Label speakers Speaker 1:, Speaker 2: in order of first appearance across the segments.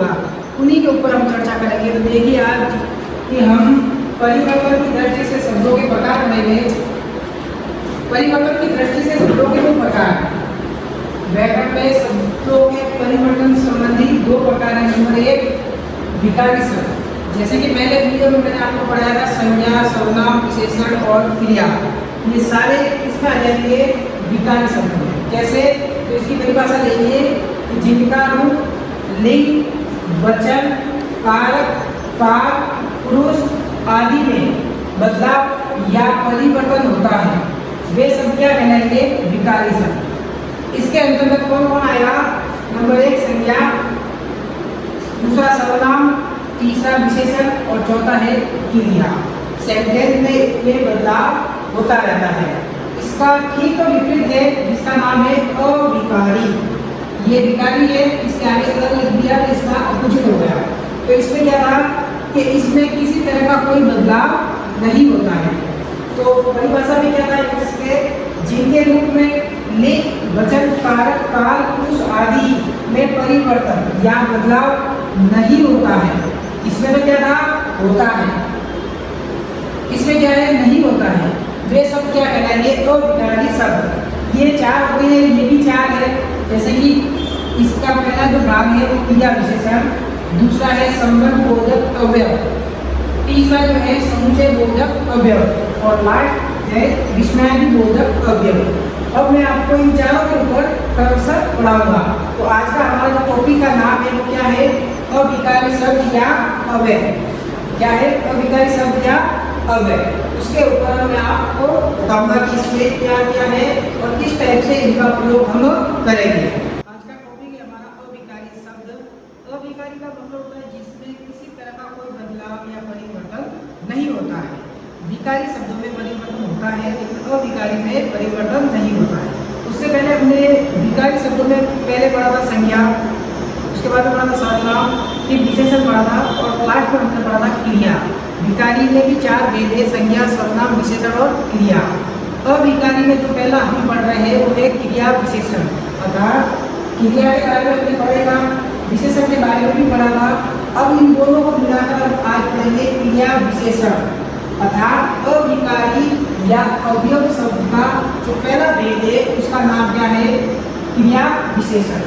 Speaker 1: होगा, उन्हीं के ऊपर हम चर्चा करेंगे। तो देखिए आज कि हम परिवर्तन की दृष्टि से शब्दों के प्रकार पढ़ेंगे। परिवर्तन की दृष्टि से शब्दों के 2 प्रकार हैं। व्याकरण में शब्दों के परिवर्तन संबंधी 2 प्रकार हैं। नंबर 1 विकारी शब्द, जैसे कि पहले वीडियो में मैंने आपको पढ़ाया था संज्ञा, सर्वनाम, विशेषण और क्रिया, ये सारे इसमें आ जाएंगे विकारी शब्द में। कैसे? तो इसकी परिभाषा देखिए कि जिनका रूप लिंग, वचन, कारक, काल, पुरुष आदि में बदलाव या परिवर्तन होता है, वे सब क्या कहलाएंगे? विकारी शब्द। इसके अंतर्गत कौन कौन आएगा? नंबर 1 संज्ञा, दूसरा सर्वनाम, तीसरा विशेषण और चौथा है क्रिया। सेंटेंस में ये बदलाव होता रहता है। इसका ठीक तो विपरीत है जिसका नाम है अविकारी। ये विकारी है, इसके आगे अगर लिख दिया तो इसका अपोजिट हो गया। तो इसमें क्या था कि इसमें किसी तरह का कोई बदलाव नहीं होता है। तो परिभाषा में क्या था इसके? जिनके रूप में लिंग, वचन, कारक, काल, पुरुष आदि में परिवर्तन या बदलाव नहीं होता है। इसमें तो क्या था? होता है। इसमें क्या है? नहीं होता है। वे सब क्या कहलाएंगे? अविकारी शब्द। ये 4 होते हैं, ये भी 4 है। जैसे कि इसका पहला जो भाग है वो क्रिया विशेषण, दूसरा है संबंध बोधक अवयव, तीसरा जो है समुच्चय बोधक अवयव और लास्ट है विस्मयादि बोधक अवयव। अब मैं आपको इन चारों के ऊपर क्रमशः पढ़ाऊंगा। तो आज का हमारा जो टॉपिक का नाम है वो क्या है? अविकारी शब्द या अवयव। क्या है? अविकारी शब्द या अवयव। उसके ऊपर मैं आपको बताऊंगा कि इसमें क्या क्या है और किस टाइप से इनका प्रयोग हम करेंगे। आज का टॉपिक है हमारा अविकारी शब्द। अविकारी का मतलब होता है जिसमें किसी तरह का कोई बदलाव या परिवर्तन नहीं होता है। विकारी शब्दों में परिवर्तन होता है लेकिन अविकारी में परिवर्तन नहीं होता है। उससे पहले हमने विकारी शब्दों में पहले पढ़ा था संज्ञा, उसके बाद पढ़ा था सर्वनाम, फिर विशेषण पढ़ा था और लास्ट में हमने पढ़ा था क्रिया। विकारी में भी 4 भेद है, संज्ञा, सर्वनाम, विशेषण और क्रिया। अविकारी में जो पहला हम पढ़ रहे हैं वो है क्रिया विशेषण। अर्थात क्रिया के बारे में हमने पढ़ेगा, विशेषण के बारे में भी पढ़ा था। अब इन दोनों को मिलाकर आज पढ़ेंगे क्रिया विशेषण। अर्थात अविकारी या अवयव शब्द का जो पहला भेद है उसका नाम क्या है? क्रिया विशेषण।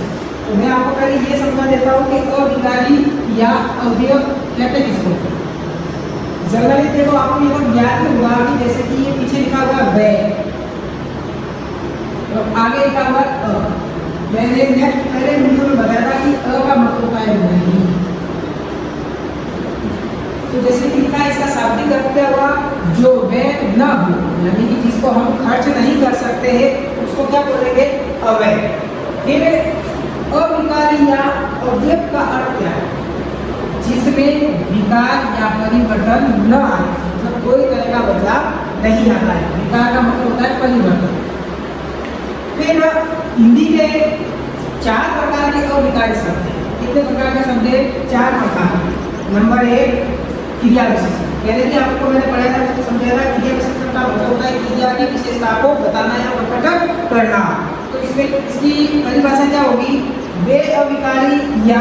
Speaker 1: तो मैं आपको पहले ये समझा देता हूँ कि अविकारी या अवयव कहते किसको? जनरली देखो आपको ये बात याद ही होगा कि जैसे कि ये पीछे लिखा हुआ वे और आगे लिखा हुआ अ। मैंने नेक्स्ट पहले वीडियो में बताया था कि अ का मतलब होता है नहीं। तो जैसे कि लिखा है इसका शाब्दिक अर्थ क्या हुआ? जो वे न हो, यानी कि जिसको हम खर्च नहीं कर सकते हैं उसको क्या बोलेंगे? अवय। फिर अविकारी या अवयव का अर्थ क्या है? जिसमें विकार या परिवर्तन न आए, मतलब कोई तरह का बदलाव नहीं आता है। विकार का मतलब होता है परिवर्तन। फिर हिंदी में 4 प्रकार के अविकारी शब्द हैं। कितने प्रकार के शब्द हैं? 4 प्रकार। नंबर 1 क्रिया विशेषण। पहले भी आपको मैंने पढ़ाया था, उसको समझाया था। क्रिया विशेषण का मतलब होता है क्रिया की विशेषता को बताना या प्रकट करना। तो इसमें इसकी परिभाषा क्या होगी? वे अविकारी या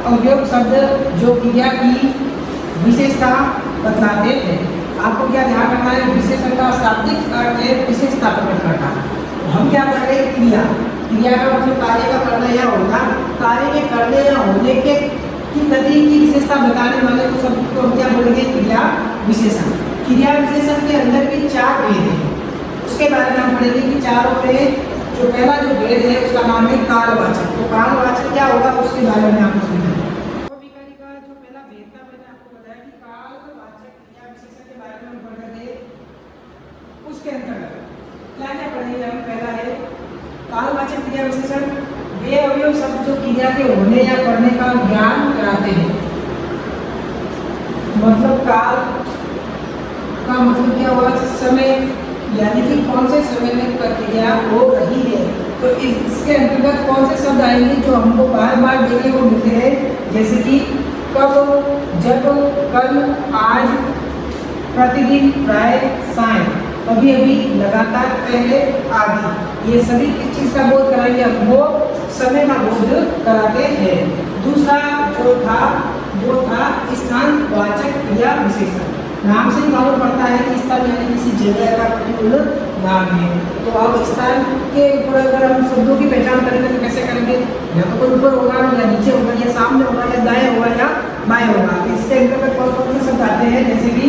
Speaker 1: अवयव शब्द जो क्रिया की विशेषता बतलाते हैं। आपको क्या ध्यान रखना है? विशेषण का शाब्दिक अर्थ है विशेषता प्रकट करना। तो हम क्या कर रहे हैं? क्रिया। क्रिया का मतलब कार्य का करना या होना। कार्य के करने या होने के की गति की विशेषता बताने वाले को शब्द को हम क्या बोलेंगे? क्रिया विशेषण। क्रिया विशेषण के अंदर भी 4 भेद हैं, उसके बारे में हम पढ़ेंगे कि चारों में जो पहला जो भेद है उसका नाम है कालवाचक। तो कालवाचक क्या होगा उसके बारे में आपको समझाएंगे। अविकारी का जो पहला भेद था मैंने आपको बताया कि कालवाचक क्रिया विशेषण के बारे में हम पढ़ रहे थे। उसके अंतर्गत क्या क्या पढ़ेंगे हम? पहला है कालवाचक क्रिया विशेषण। वे अवयव शब्द जो क्रिया के होने या करने का ज्ञान कराते हैं। मतलब काल का मतलब क्या हुआ? समय, यानी कि कौन से समय में प्रक्रिया हो रही है। तो इसके अंतर्गत कौन से शब्द आएंगे जो हमको बार बार देखने को मिलते हैं? जैसे कि कब, जब, कल, आज, प्रतिदिन, प्राय, साय, अभी अभी, लगातार, पहले आदि। ये सभी किस चीज़ का बोध कराएंगे? हमको समय का बोध कराते हैं। दूसरा जो था वो था स्थानवाचक क्रिया विशेषण। नाम से ही मालूम पड़ता है कि स्थान यानी किसी जगह का पर्टिकुलर नाम है। तो अब स्थान के ऊपर अगर हम शब्दों की पहचान करेंगे तो कैसे करेंगे? या तो कोई ऊपर होगा या नीचे होगा या सामने होगा या दाएं होगा या बाएं होगा। तो इसके अंतर्गत कौन कौन से शब्द आते हैं? जैसे कि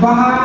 Speaker 1: वहाँ,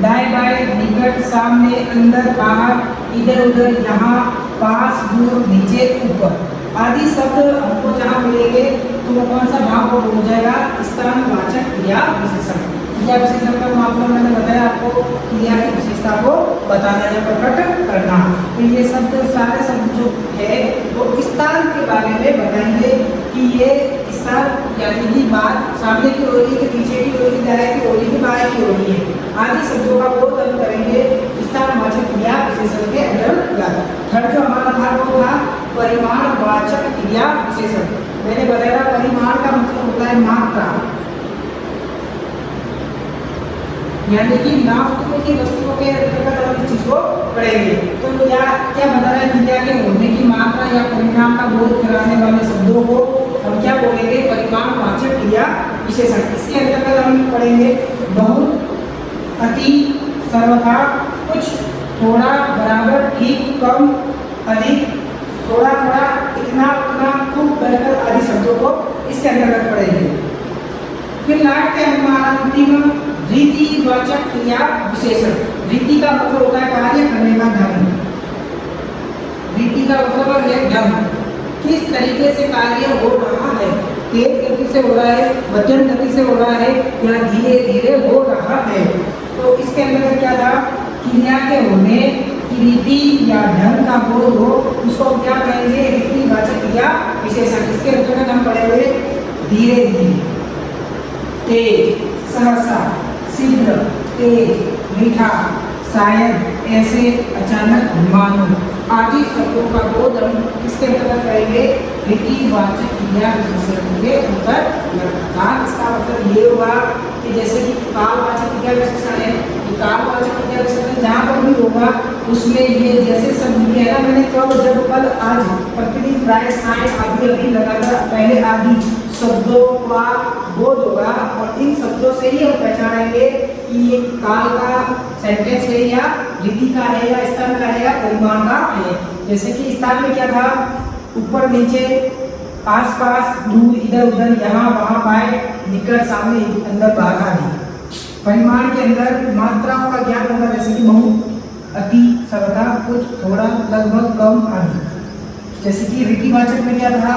Speaker 1: दाएं बाएं, निकट, सामने, अंदर, बाहर, इधर उधर, यहाँ, पास, दूर, नीचे, ऊपर आदि शब्द हमको जहाँ मिलेंगे तो वो कौन सा भाव हो जाएगा? स्थानवाचक क्रिया विशेषण। क्रिया विशेषण का मतलब मैंने बताया आपको, क्रिया की विशेषता को बताना या प्रकट करना। तो ये शब्द सारे शब्द जो है वो स्थान के बारे में बताएंगे कि ये स्थान यानी कि बात सामने की ओर की, पीछे की ओर की, दाएं की ओर की, बाएं की ओर है आदि शब्दों का बोध हम करेंगे स्थानवाचक क्रिया विशेषण के अंतर्गत। थर्ड जो हमारा था वो था परिमाणवाचक क्रिया विशेषण। मैंने बताया परिमाण का मतलब होता है मात्रा, यानी कि नापतोल की वस्तुओं के अंतर्गत हम इस चीज को पढ़ेंगे। तो या क्या बता रहा है? क्रिया के होने की मात्रा या परिणाम का बोध कराने वाले शब्दों को हम क्या बोलेंगे? परिमाणवाचक क्रिया विशेषण। इसके अंतर्गत हम पढ़ेंगे बहुत, अति, सर्वथा, कुछ, थोड़ा, बराबर, ठीक, कम, अधिक, थोड़ा थोड़ा, इतना उतना, खूब, बढ़कर आदि शब्दों को इसके अंतर्गत पढ़ेंगे। फिर लास्ट के हमारा अंतिम रीतिवाचक क्रिया विशेषण। रीति का मतलब होता है कार्य करने का ढंग। रीति का मतलब है ढंग, किस तरीके से कार्य हो रहा है, तेज गति से हो रहा है, मध्यम गति से हो रहा है या धीरे धीरे हो रहा है। तो इसके अंदर क्या था? क्रिया के होने की रीति या ढंग का बोध हो, उसको हम क्या कहेंगे? रीतिवाचक क्रिया विशेषण। इसके अंतर्गत हम पढ़ेंगे धीरे धीरे, तेज, सहसा, शीघ्र, तेज, मीठा, शायद, ऐसे, अचानक, मानो आदि शब्दों का बोध हम किसके अंतर्गत करेंगे? रीतिवाचक क्रिया विशेषण के अंतर्गत। इसका मतलब ये हुआ कि जैसे कि कालवाचक क्रिया विशेषण है, कालवाचक क्रिया विशेषण जहाँ पर भी होगा उसमें ये जैसे शब्द है ना, मैंने कब, जब, कल, आज, प्रतिदिन, प्राय, साय, अभी, अभी, लगातार, पहले आदि शब्दों का बोध होगा और इन शब्दों से ही हम पहचानेंगे कि ये काल का सेंटेंस है या रीति का है या स्थान का है या परिमाण का है। जैसे कि स्थान में क्या था? ऊपर नीचे, आस पास, दूर, इधर उधर, यहाँ वहाँ, बाएं, निकट, सामने, अंदर, बाहर आदि। परिमाण के अंदर मात्राओं का ज्ञान होगा, जैसे कि बहुत, अति, सर्वथा, कुछ, थोड़ा, लगभग, कम आदि। जैसे कि रीतिवाचक में क्या था?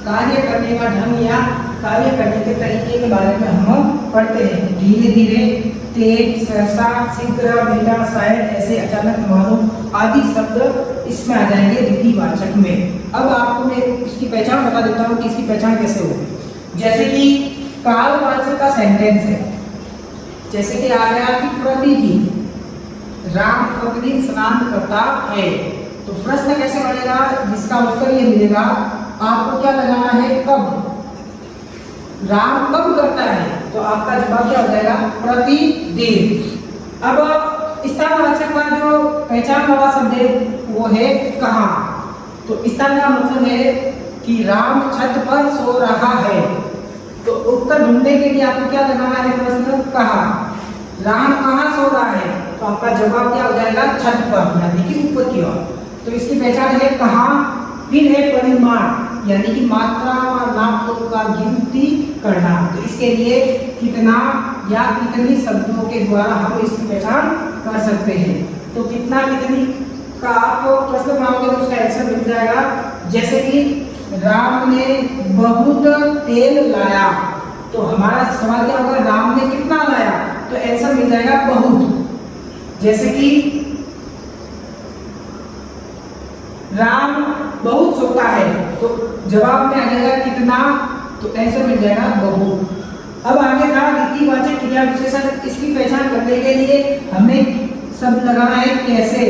Speaker 1: कार्य करने का ढंग या कार्य करने के तरीके के बारे में हम पढ़ते हैं। धीरे धीरे, तेज, सहसा, शीघ्र, मीठा, शायद, ऐसे, अचानक, मालूम आदि शब्द इसमें आ जाएंगे रीतिवाचक में। अब आपको मैं इसकी पहचान बता देता हूँ कि इसकी पहचान कैसे होगी। जैसे कि कालवाचक का सेंटेंस है, जैसे कि आ गया कि प्रतिदिन राम प्रतिदिन स्नान करता है। तो प्रश्न कैसे बनेगा? जिसका उत्तर ये मिलेगा, आपको क्या लगाना है? कब, राम कब करता है? तो आपका जवाब क्या हो जाएगा? प्रतिदिन। अब स्थानवाचक का जो पहचान वाला शब्द है वो है कहाँ। तो स्थान का मतलब है कि राम छत पर सो रहा है। तो उत्तर ढूंढने के लिए आपको क्या लगाना है? प्रश्न कहाँ, राम कहाँ सो रहा है? तो आपका जवाब क्या हो जाएगा? छत पर, यानी कि ऊपर की ओर। तो इसकी पहचान है कहाँ। फिर है परिमाण, यानी कि मात्रा और नापतोल का गिनती करना। तो इसके लिए कितना या कितनी शब्दों के द्वारा हम इसकी पहचान कर सकते हैं। तो कितना कितनी का आप प्रश्न बनाओगे तो उसका आंसर मिल जाएगा। जैसे कि राम ने बहुत तेल लाया, तो हमारा सवाल क्या होगा? राम ने कितना लाया? तो आंसर मिल जाएगा बहुत। जैसे कि राम बहुत सोता है, तो जवाब में आ जाएगा कितना, तो आंसर मिल जाएगा बहुत। अब आगे था रीतिवाचक क्रिया विशेषण। इसकी पहचान करने के लिए हमें शब्द लगाना है कैसे,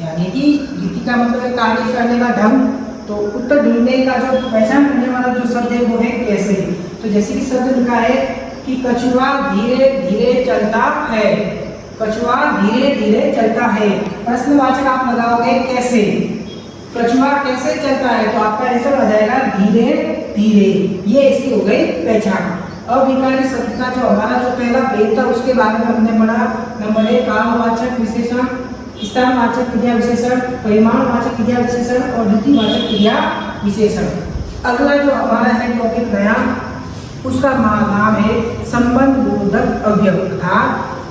Speaker 1: यानी कि रीति का मतलब है कार्य करने का ढंग। तो उत्तर ढूंढने का जो पहचान करने वाला जो शब्द है वो है कैसे। तो जैसे कि शब्द लिखा है कि कछुआ धीरे धीरे चलता है, कछुआ धीरे धीरे चलता है। प्रश्नवाचक आप लगाओगे कैसे। कछुआ कैसे चलता है, तो आपका आंसर हो जाएगा धीरे धीरे। ये इसकी हो गई पहचान। अविकारी शब्द का जो हमारा जो पहला भेद था उसके बारे में हमने पढ़ा। नंबर 1 कालवाचक विशेषण, स्थानवाचक क्रिया विशेषण, परिमाणवाचक क्रिया विशेषण और रीतिवाचक क्रिया विशेषण। अगला जो हमारा है टॉपिक नया, उसका नाम है संबंध बोधक अवयव। था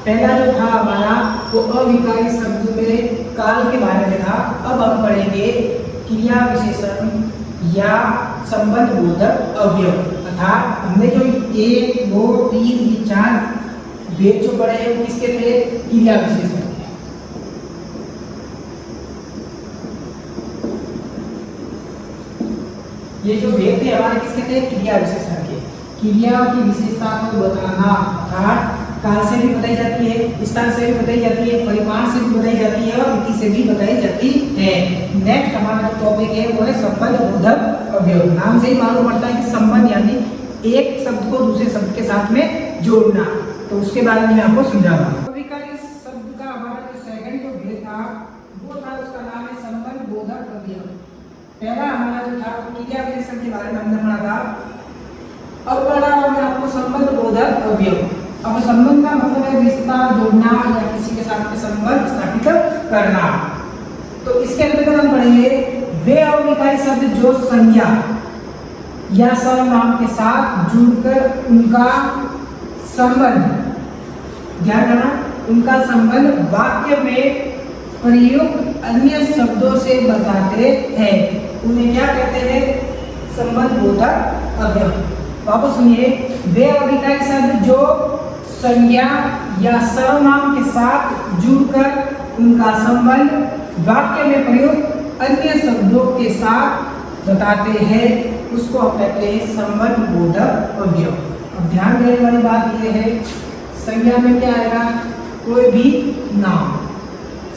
Speaker 1: पहला जो था हमारा वो अविकारी शब्द में काल के बारे में था। अब हम पढ़ेंगे क्रिया विशेषण या संबंध बोधक अवयव। अर्थात हमने जो 1 2 3 4 भेद जो पढ़े हैं किसके थे, क्रिया विशेषण। ये जो भेद थे हमारे किसके थे, क्रिया विशेषण के। क्रिया की विशेषता को बताना, अर्थात काल से भी बताई जाती है, स्थान से भी बताई जाती है, परिमाण से भी बताई जाती है और रीति से भी बताई जाती है। नेक्स्ट हमारा जो टॉपिक है वो है संबंध बोधक अवयव। नाम से ही मालूम पड़ता है कि संबंध यानी एक शब्द को दूसरे शब्द के साथ में जोड़ना। तो उसके बारे में आपको समझाऊंगा। अविकारी शब्द का हमारा जो सेकंड जो भेद था वो था, उसका नाम है संबंध बोधक अवयव। पहला हमारा जो था क्रिया विशेषण के बारे में हमने पढ़ा था। अब पढ़ा हमने आपको संबंध बोधक अवयव। अब संबंध का मतलब है रिश्ता जोड़ना या किसी के साथ में संबंध स्थापित करना। तो इसके अंतर्गत हम पढ़ेंगे वे अविकारी शब्द जो संज्ञा या सर्वनाम के साथ जुड़कर उनका संबंध, ध्यान रखना, उनका संबंध वाक्य में प्रयुक्त अन्य शब्दों से बताते हैं, उन्हें क्या कहते हैं, संबंध बोधक अवयव। वापस सुनिए, वे अविकारी शब्द जो संज्ञा या सर्वनाम के साथ जुड़कर उनका संबंध वाक्य में प्रयुक्त अन्य शब्दों के साथ बताते हैं, उसको हम कहते हैं संबंध बोधक अवयव। अब ध्यान देने वाली बात यह है, संज्ञा में क्या आएगा, कोई भी नाम।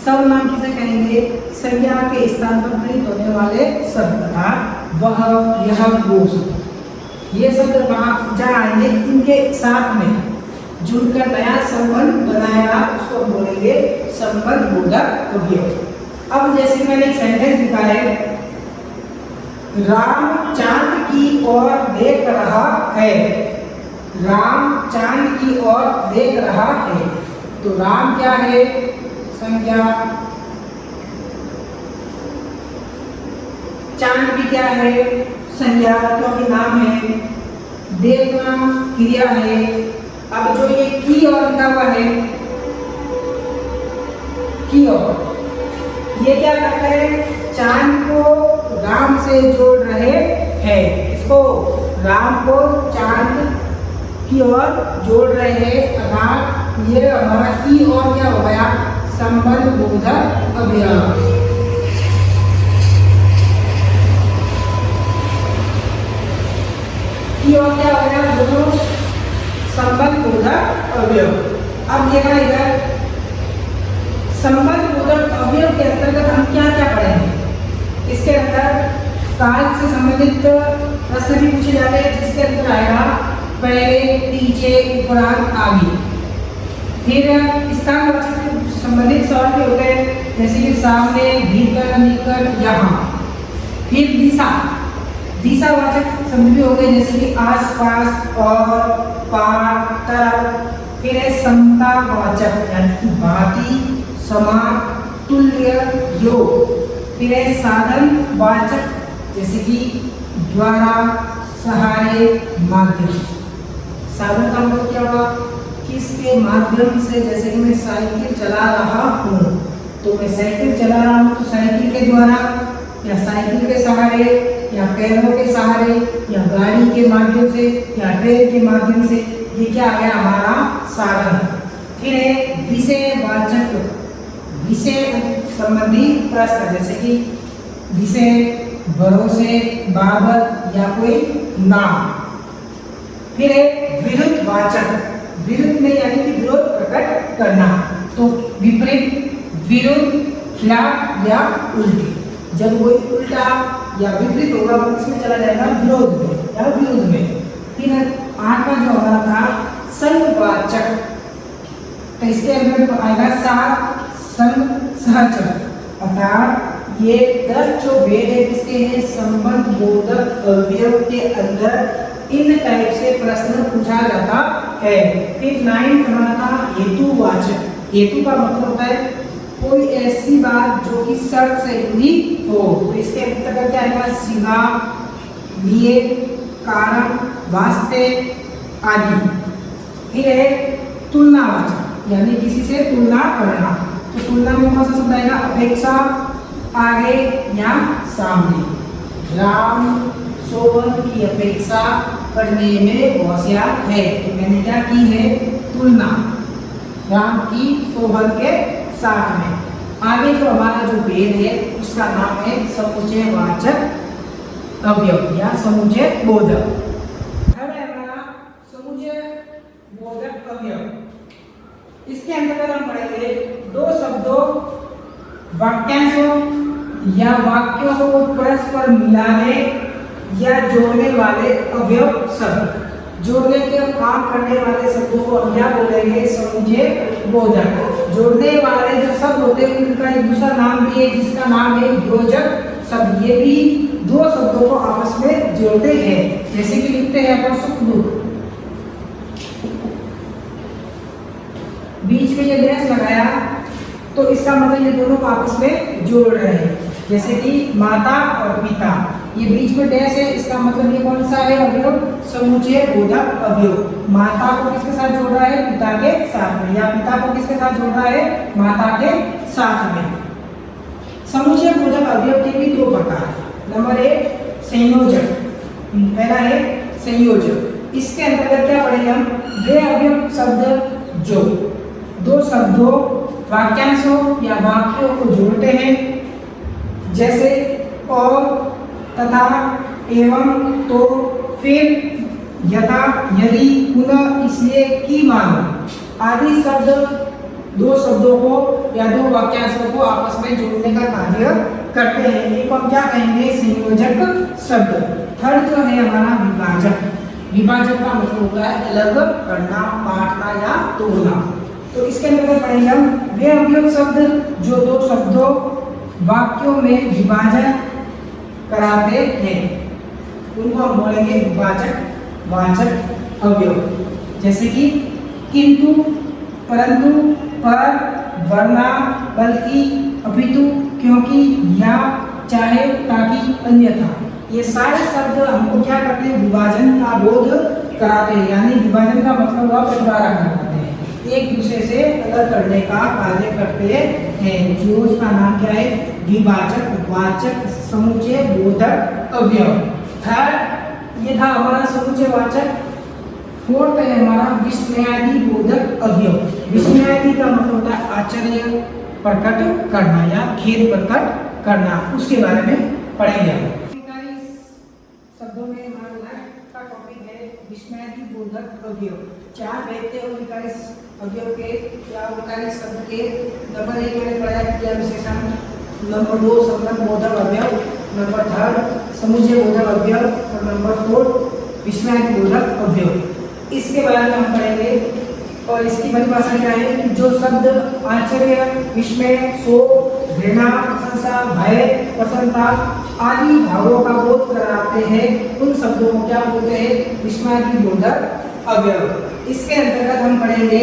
Speaker 1: सर्वनाम किसे कहेंगे, संज्ञा के स्थान पर प्रयुक्त होने वाले शब्द, अर्थात वह यह वो शब्द। ये शब्द जहाँ आएंगे इनके साथ में जुड़कर नया संबंध बनाएगा, उसको हम बोलेंगे संबंध बोधक अवयव। अब जैसे मैंने एक सेंटेंस लिखा है, राम चांद की ओर देख रहा है। राम चांद की ओर देख रहा है। तो राम क्या है, संज्ञा, चांद भी क्या है, संज्ञा क्योंकि नाम है, देखना क्रिया है। अब जो ये की और लिखा हुआ है, की और, ये क्या कर रहे हैं, चांद को राम से जोड़ रहे हैं। इसको राम को चांद की ओर जोड़ रहे हैं, अर्थात ये हमारा की और क्या हो गया, संबंध बोधक अवयव। की और क्या हो गया, दोनों संबंध बोधक अवयव। अब देखा इधर संबंध बोधक अवयव के अंतर्गत हम क्या क्या पढ़ेंगे। इसके अंदर काल से संबंधित प्रश्न भी पूछे जाते हैं, जिसके अंदर आएगा पहले, पीछे, उपरांत, आगे। फिर स्थान संबंधित सवाल भी होते हैं, जैसे कि सामने, भीतर, निकट, यहाँ। फिर दिशा, दिशावाचक शब्द भी हो गए, जैसे कि आसपास, और, पार, तरफ। फिर है समतावाचक यानी कि भांति, समान, तुल्य, योग। फिर है साधनवाचक जैसे कि द्वारा, सहारे, माध्यम। साधन का मतलब क्या हुआ, किसके माध्यम से, जैसे कि मैं साइकिल चला रहा हूँ, तो मैं साइकिल चला रहा हूँ तो साइकिल के द्वारा या साइकिल के सहारे या पैरों के सहारे या गाड़ी के माध्यम से या ट्रेन के माध्यम से, ये क्या आ गया हमारा साधन। फिर है विषयवाचक, विषय संबंधी प्रश्न, जैसे कि विषय, भरोसे, बाबत या कोई नाम। फिर है विरुद्धवाचक, विरुद्ध में यानी कि विरोध प्रकट करना, तो विपरीत, विरुद्ध, खिलाफ या उल्टी। जब कोई उल्टा या विपरीत होगा तो इसमें चला जाएगा विरोध में या विरोध में। फिर 8वां जो हमारा था संवाचक, तो इसके अंदर तो आएगा साथ, संग, सहचर, अर्थात ये 10 जो भेद है किसके हैं, संबंध बोधक अवयव के अंदर इन टाइप से प्रश्न पूछा जाता है। फिर 9 हमारा था हेतुवाचक। हेतु का मतलब होता है कोई ऐसी बात जो कि शर्त से जुड़ी हो, तो इसके अंतर्गत क्या आएगा, सिवा, लिए, कारण, वास्ते आदि। फिर है तुलनावाचक, यानी किसी से तुलना करना, तो तुलना में कौन सा शब्द आएगा, अपेक्षा, आगे या सामने। राम सोहन की अपेक्षा करने में होशियार है, तो मैंने क्या की है, तुलना राम की सोहन के साथ में। आगे जो हमारा जो भेद है उसका नाम है समुच्चयवाचक अवयव या समुच्चय बोधक। अब है हमारा समुच्चय बोधक अवयव। इसके अंतर्गत हम पढ़ेंगे दो शब्दों, वाक्यांशों या वाक्यों को परस्पर मिलाने या जोड़ने वाले अवयव शब्द। जोड़ने के काम करने वाले शब्दों को हम क्या बोलेंगे, समुच्चय बोधक। जोड़ने वाले जो शब्द होते हैं उनका एक दूसरा नाम भी है जिसका नाम है योजक शब्द। ये भी दो शब्दों को आपस में जोड़ते हैं, जैसे कि लिखते हैं अपन सुख दुख, बीच में ये डैश लगाया तो इसका मतलब ये दोनों को आपस में जोड़ रहे हैं। जैसे कि माता और पिता, ये बीच में डैश है, इसका मतलब ये कौन सा है अवयव, समुच्चय बोधक अवयव। माता को किसके साथ जोड़ रहा है, पिता के साथ में, या पिता को किसके साथ जोड़ रहा है, माता के साथ में। समुच्चय बोधक अवयव के भी दो प्रकार हैं। नंबर 1 संयोजक, पहला है संयोजक। इसके अंतर्गत क्या पढ़ेंगे हम, वे अवयव शब्द जो दो शब्दों, वाक्यांशों या वाक्यों को जोड़ते हैं, जैसे और, तथा, एवं, तो, फिर, यथा, यदि, पुनः, इसलिए, की, मानो आदि शब्द दो शब्दों को या दो वाक्यांशों को आपस में जोड़ने का कार्य करते हैं। इनको हम क्या कहेंगे, संयोजक शब्द। थर्ड जो है हमारा विभाजक। विभाजक का मतलब होता है अलग करना, बांटना या तोड़ना। तो इसके अंदर पढ़ेंगे हम वे अवयव शब्द जो दो शब्दों, वाक्यों में विभाजन कराते हैं, उनको हम बोलेंगे विभाजक वाचक अवयव। जैसे कि किंतु, परंतु, पर, वरना, बल्कि, अपितु, क्योंकि, या, चाहे, ताकि, अन्यथा। ये सारे शब्द हमको क्या करते हैं, विभाजन का बोध कराते हैं, यानी विभाजन का मतलब हुआ बंटवारा करते हैं, एक दूसरे से अलग करने का कार्य करते हैं, जो उसका नाम क्या है, विभाजक वाचक समुच्चय बोधक अवयव। थर्ड ये था हमारा समुच्चय वाचक। फोर्थ है हमारा विस्मयादि बोधक अवयव। विस्मयादि का मतलब होता है आश्चर्य प्रकट करना या खेद प्रकट करना, उसके बारे में पढ़ेंगे हम। शब्दों में हमारा लास्ट का टॉपिक है विस्मयादि बोधक अवयव। चार भेद थे विकारी अवयव के या विकारी शब्द के। नंबर 1 मैंने पढ़ाया क्रिया विशेषण, नंबर 2 संबंध बोधक अवयव, नंबर 3 समुच्चय बोधक अवयव और नंबर 4 विस्मयादि बोधक अवयव। इसके बारे में हम पढ़ेंगे और इसकी परिभाषा क्या है कि जो शब्द आश्चर्य, विस्मय, शोक, घृणा, प्रशंसा, भय, प्रसन्नता आदि भावों का बोध कराते हैं, उन शब्दों को क्या बोलते हैं, विस्मयादि बोधक अवयव। इसके अंतर्गत हम पढ़ेंगे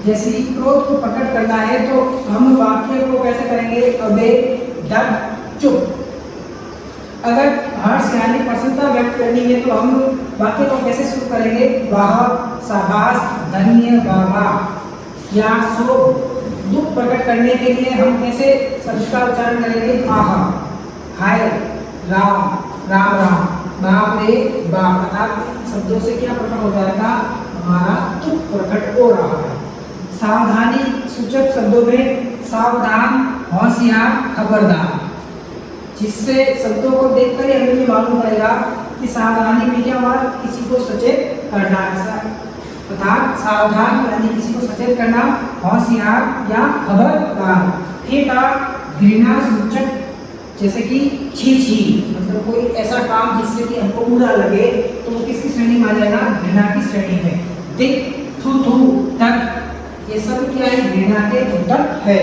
Speaker 1: जैसे क्रोध को प्रकट करना है तो हम वाक्य को कैसे करेंगे, अबे, डर, चुप। अगर हर्ष यानी प्रसन्नता व्यक्त करनी है तो हम वाक्य को कैसे शुरू करेंगे, वाह, शाबाश, धन्य, वाह। या शोक दुख प्रकट करने के लिए हम कैसे शब्द का उच्चारण करेंगे, आहा, हाय, राम, राम राम, बाप रे बाप। अर्थात शब्दों से क्या प्रकट हो जाएगा, हमारा दुख प्रकट हो रहा है। सावधानी सूचक शब्दों में सावधान, होशियार, खबरदार, जिससे शब्दों को देखकर हमें ये मालूम पड़ेगा कि सावधानी में क्या हुआ, किसी को सचेत करना, ऐसा अर्थात सावधान यानी किसी को सचेत करना, होशियार या खबरदार। फिर का घृणा सूचक जैसे कि छी छी, मतलब कोई ऐसा काम जिससे कि हमको बुरा लगे तो वो किसकी श्रेणी में आ जाएगा, घृणा की श्रेणी में। दिक, थू थू, तक, ये सब क्या है, घृणा के घटक है।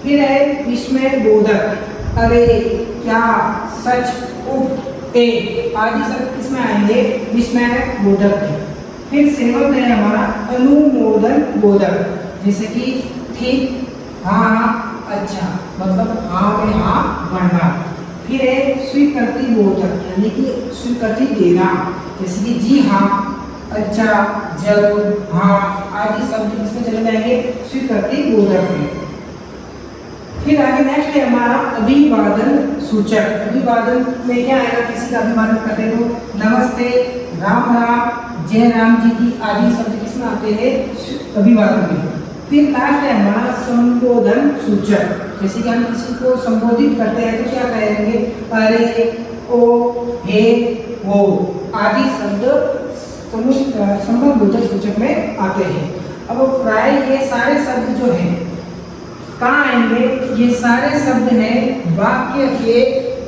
Speaker 1: फिर है विस्मय बोधक। अरे, क्या, सच, उप, ए आदि शब्द किसमें आएंगे? विस्मय बोधक में। फिर 7 है हमारा अनुमोदन बोधक, जैसे कि ठीक, हाँ, अच्छा, मतलब हाँ में हाँ भरना। फिर है स्वीकृति बोधक, यानी कि स्वीकृति देना, जैसे कि जी हाँ, अच्छा, जरूर, हाँ आदि शब्द किसमें चले जाएंगे? स्वीकृति बोधक में। फिर आगे नेक्स्ट है हमारा अभिवादन सूचक। अभिवादन में क्या आएगा? किसी का अभिवादन करते तो नमस्ते, राम राम, जय राम जी की आदि शब्द किसमें आते हैं? अभिवादन में। फिर लास्ट है हमारा संबोधन सूचक, जैसे कि हम किसी को संबोधित करते हैं तो क्या कहेंगे? अरे, ओ, हे, वो आदि शब्द संबोधन सूचक में आते हैं। अब प्राय ये सारे शब्द जो हैं कहाँ आएंगे? ये सारे शब्द हैं वाक्य के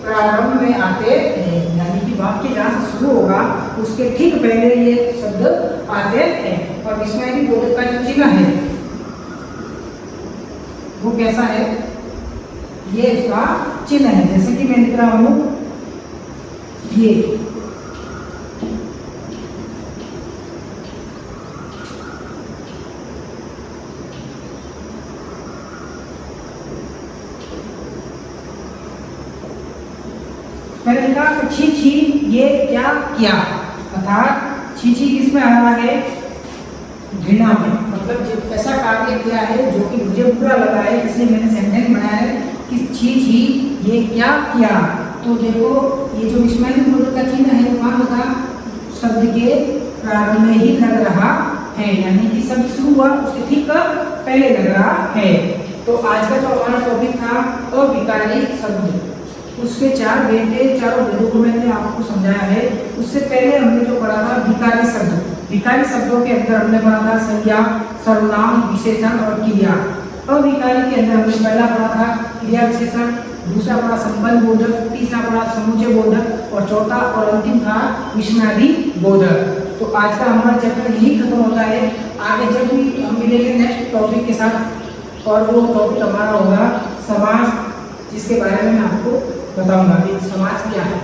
Speaker 1: प्रारंभ में आते हैं, यानी कि वाक्य जहाँ से शुरू होगा उसके ठीक पहले ये शब्द आते हैं। और इसमें भी बोधक का जो चिन्ह है वो कैसा है? ये इसका चिन्ह है, जैसे कि मैं लिख रहा हूं ये। मैंने लिखा छी छी ये क्या किया, अर्थात छी छी किसमें आ रहा है? घृणा में, मतलब ऐसा कार्य किया है जो कि मुझे बुरा लगा है, इसलिए मैंने सेंटेंस बनाया है कि छी छी ये क्या किया। तो देखो ये जो विस्मय बोधक का चिन्ह है वहाँ होगा शब्द के प्रारंभ में ही लग रहा है, यानी कि शब्द शुरू हुआ उसके ठीक पहले लग रहा है। तो आज का जो हमारा टॉपिक था अविकारी शब्द, उसके 4 भेद थे, चारों भेदों को मैंने आपको समझाया है। उससे पहले हमने जो पढ़ा था विकारी शब्द, विकारी शब्दों के अंदर हमने पढ़ा था संज्ञा, सर्वनाम, विशेषण और क्रिया। अविकारी के अंदर हमने पहला पढ़ा था क्रिया विशेषण, दूसरा पढ़ा संबंध बोधक, तीसरा पढ़ा समुच्चय बोधक और चौथा और अंतिम था विस्मयादि बोधक। तो आज का हमारा चैप्टर यही खत्म होता है। आगे जब भी हम मिलेंगे नेक्स्ट टॉपिक के साथ, और वो टॉपिक हमारा होगा समाज, जिसके बारे में मैं आपको बताऊंगा कि समाज क्या है।